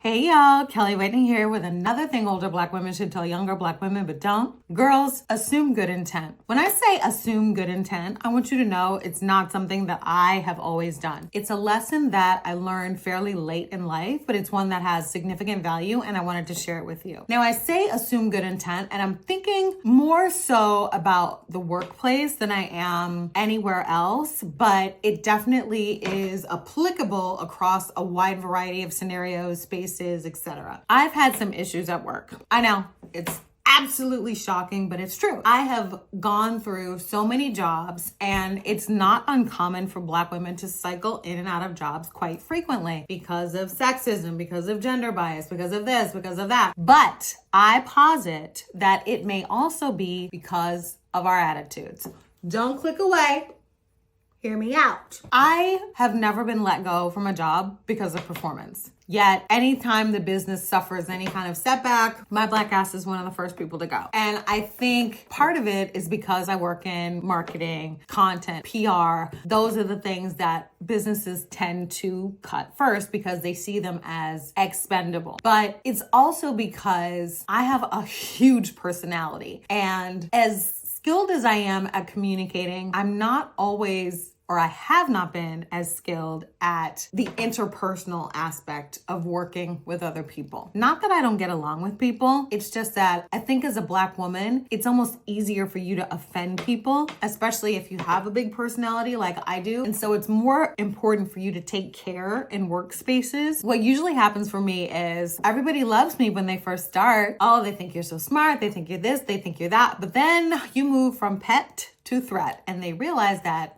Hey y'all, Kellye Media here with another thing older Black women should tell younger Black women but don't. Girls, assume good intent. When I say assume good intent, I want you to know it's not something that I have always done. It's a lesson that I learned fairly late in life, but it's one that has significant value and I wanted to share it with you. Now I say assume good intent and I'm thinking more so about the workplace than I am anywhere else, but it definitely is applicable across a wide variety of scenarios, spaces, etc. I've had some issues at work. I know, it's absolutely shocking, but it's true. I have gone through so many jobs and it's not uncommon for Black women to cycle in and out of jobs quite frequently because of sexism, because of gender bias, because of this, because of that. But I posit that it may also be because of our attitudes. Don't click away. Hear me out. I have never been let go from a job because of performance. Yet, anytime the business suffers any kind of setback, my Black ass is one of the first people to go. And I think part of it is because I work in marketing, content, PR. Those are the things that businesses tend to cut first because they see them as expendable. But it's also because I have a huge personality. And as skilled as I am at communicating, I'm not always, or I have not been as skilled at the interpersonal aspect of working with other people. Not that I don't get along with people. It's just that I think as a Black woman, it's almost easier for you to offend people, especially if you have a big personality like I do. And so it's more important for you to take care in workspaces. What usually happens for me is everybody loves me when they first start. Oh, they think you're so smart. They think you're this, they think you're that. But then you move from pet to threat and they realize that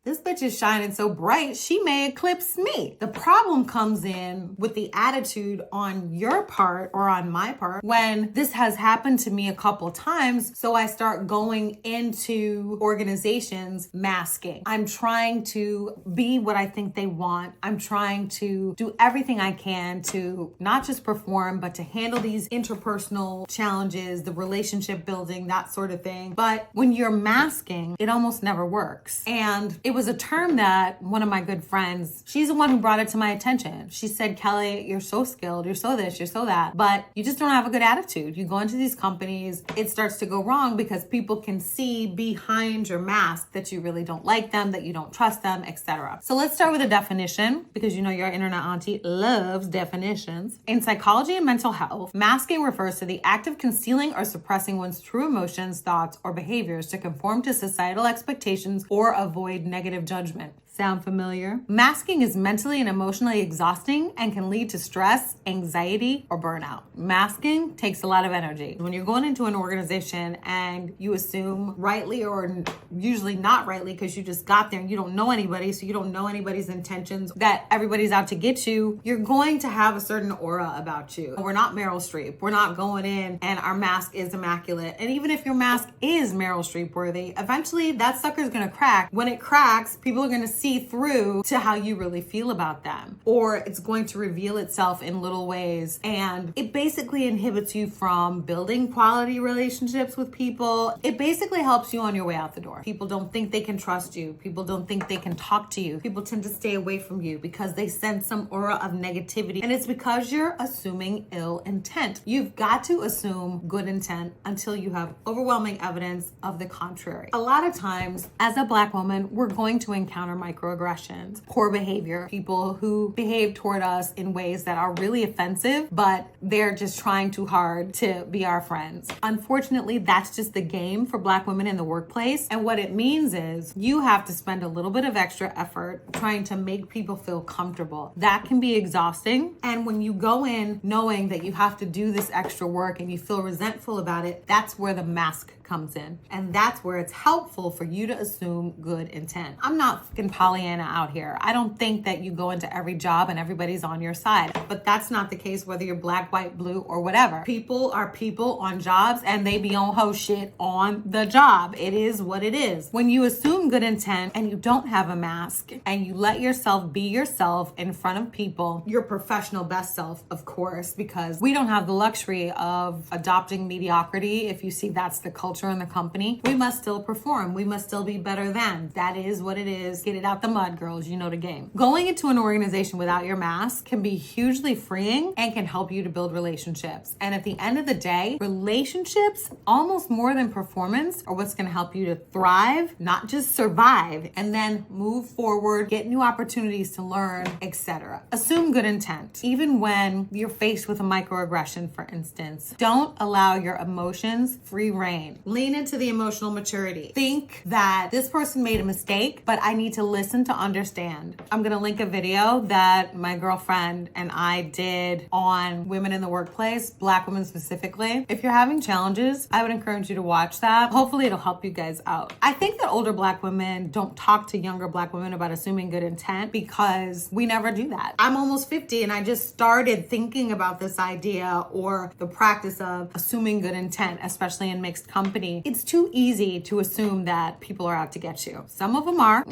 this bitch is shining so bright, she may eclipse me. The problem comes in with the attitude on your part or on my part when this has happened to me a couple times. So I start going into organizations masking. I'm trying to be what I think they want. I'm trying to do everything I can to not just perform, but to handle these interpersonal challenges, the relationship building, that sort of thing. But when you're masking, it almost never works. And it was a term that one of my good friends, she's the one who brought it to my attention. She said, Kellye, you're so skilled, you're so this, you're so that, but you just don't have a good attitude. You go into these companies, it starts to go wrong because people can see behind your mask that you really don't like them, that you don't trust them, etc. So let's start with a definition because you know your internet auntie loves definitions. In psychology and mental health, masking refers to the act of concealing or suppressing one's true emotions, thoughts, or behaviors to conform to societal expectations or avoid negative judgment. Sound familiar? Masking is mentally and emotionally exhausting and can lead to stress, anxiety, or burnout. Masking takes a lot of energy. When you're going into an organization and you assume rightly or usually not rightly because you just got there and you don't know anybody, so you don't know anybody's intentions, that everybody's out to get you, you're going to have a certain aura about you. We're not Meryl Streep. We're not going in and our mask is immaculate. And even if your mask is Meryl Streep worthy, eventually that sucker's gonna crack. When it cracks, people are gonna see through to how you really feel about them, or it's going to reveal itself in little ways, and it basically inhibits you from building quality relationships with people. It basically helps you on your way out the door. People don't think they can trust you. People don't think they can talk to you. People tend to stay away from you because they sense some aura of negativity, and it's because you're assuming ill intent. You've got to assume good intent until you have overwhelming evidence of the contrary. A lot of times as a Black woman, we're going to encounter microaggressions, poor behavior, people who behave toward us in ways that are really offensive, but they're just trying too hard to be our friends. Unfortunately, that's just the game for Black women in the workplace. And what it means is you have to spend a little bit of extra effort trying to make people feel comfortable. That can be exhausting. And when you go in knowing that you have to do this extra work and you feel resentful about it, that's where the mask comes in. And that's where it's helpful for you to assume good intent. I'm not fucking Pollyanna out here. I don't think that you go into every job and everybody's on your side, but that's not the case whether you're Black, white, blue, or whatever. People are people on jobs and they be on hoe shit on the job. It is what it is. When you assume good intent and you don't have a mask and you let yourself be yourself in front of people, your professional best self, of course, because we don't have the luxury of adopting mediocrity. If you see that's the culture in the company, we must still perform. We must still be better than. That is what it is. Get it out out the mud, girls. You know the game. Going into an organization without your mask can be hugely freeing and can help you to build relationships. And at the end of the day, relationships, almost more than performance, are what's going to help you to thrive, not just survive, and then move forward, get new opportunities to learn, etc. Assume good intent. Even when you're faced with a microaggression, for instance, don't allow your emotions free reign. Lean into the emotional maturity. Think that this person made a mistake, but I need to listen to understand. I'm going to link a video that my girlfriend and I did on women in the workplace, Black women specifically. If you're having challenges, I would encourage you to watch that. Hopefully it'll help you guys out. I think that older Black women don't talk to younger Black women about assuming good intent because we never do that. I'm almost 50 and I just started thinking about this idea or the practice of assuming good intent, especially in mixed company. It's too easy to assume that people are out to get you. Some of them are.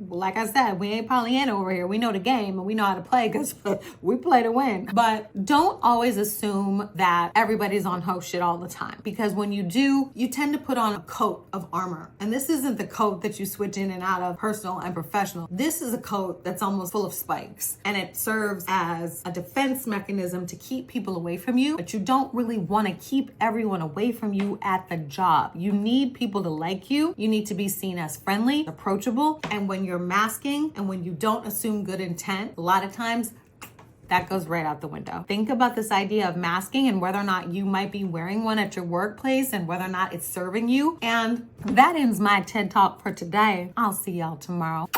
Like I said, we ain't Pollyanna over here. We know the game and we know how to play because we play to win. But don't always assume that everybody's on ho shit all the time, because when you do, you tend to put on a coat of armor. And this isn't the coat that you switch in and out of personal and professional. This is a coat that's almost full of spikes, and it serves as a defense mechanism to keep people away from you, but you don't really want to keep everyone away from you at the job. You need people to like you. You need to be seen as friendly, approachable, and when you're masking and when you don't assume good intent, a lot of times that goes right out the window. Think about this idea of masking and whether or not you might be wearing one at your workplace and whether or not it's serving you. And that ends my TED Talk for today. I'll see y'all tomorrow.